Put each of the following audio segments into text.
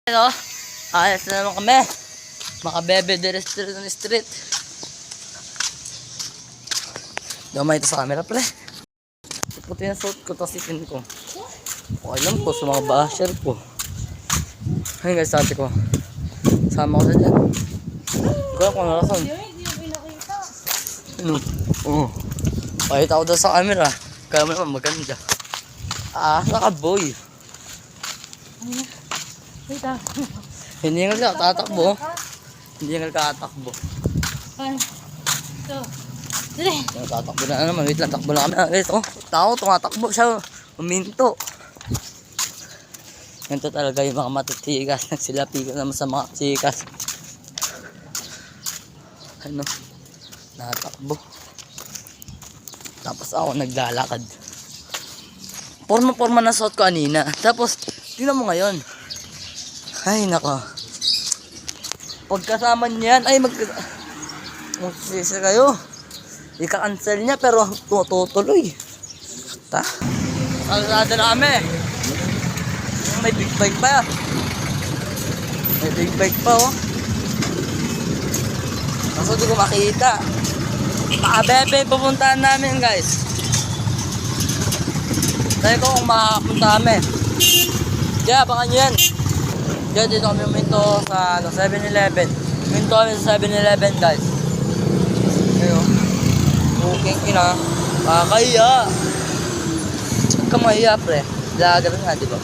Hello, ayos na naman kami. Makabebe dire street. Gamay ito sa camera pre. Puti na suot ko, tapos ipin ko. Okay lang po sa mga basher ko. Ayun guys, sabi ko, sama ko na dyan. Hindi ko na rason. Ano? Oo. Pakita ko daw sa camera. Kaya mo naman maganda. Naka-boy. Wait ah. Hindi nga tatakbo. Hindi nga tatakbo. Ito. Dali. Tatakbo na naman. Wait lang, takbo na kami. Guys, oh, tao, tumatakbo siya. Uminto. Ganito talaga yung mga matitigas. Nagsilapi ko naman sa mga chikas. Ano? Natakbo. Tapos ako naglalakad. Porma-porma na suot ko kanina. Tapos, tingnan mo ngayon. Ay, nako. Pagkasama niyan, ay magsisi kayo. Ika-cancel niya, pero tutuloy. Ta? Kalsada na kami. May big bike pa. May big bike pa, oh. Kaso di ko makita. Makabebe yung pupuntahan namin, guys. Sabi ko kung makakapunta kami. Kaya, baka nyo yan. Kaya dito kami uminto sa 7-Eleven. Uminto kami sa 7-Eleven, guys. Ayo. Booking ina. Kakaya. Huwag ka mahiya, pre. Vlogger nga, di ba?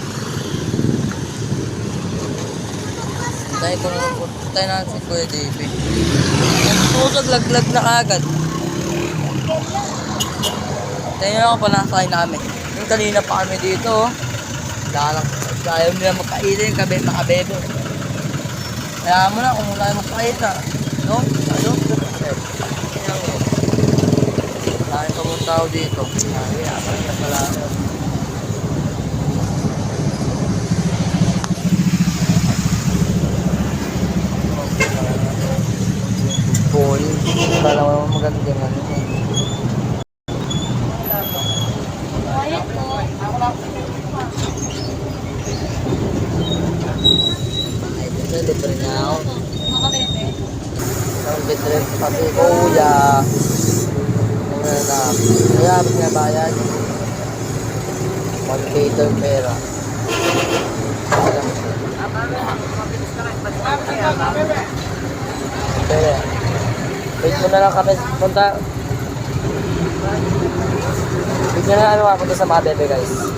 Tayo na si Kuya Davey. Pusog, laglag na kagad. Tayo na ako pa nasakay namin. Yung kanina pa kami dito, ayaw nila magkainin kami makabebe. Kaya mo na kung wala yung magkain na. No? Ano? Kaya pa mong tao dito. Kaya pala. Ball. Kala mo naman maganda yung ano. Libre na ako. Makabebe. Libre pati kuya. Kaya nga bayad. 1K daw pera. Kaya wait mo na lang kami punta. Wait na lang punta sa mga bebe guys.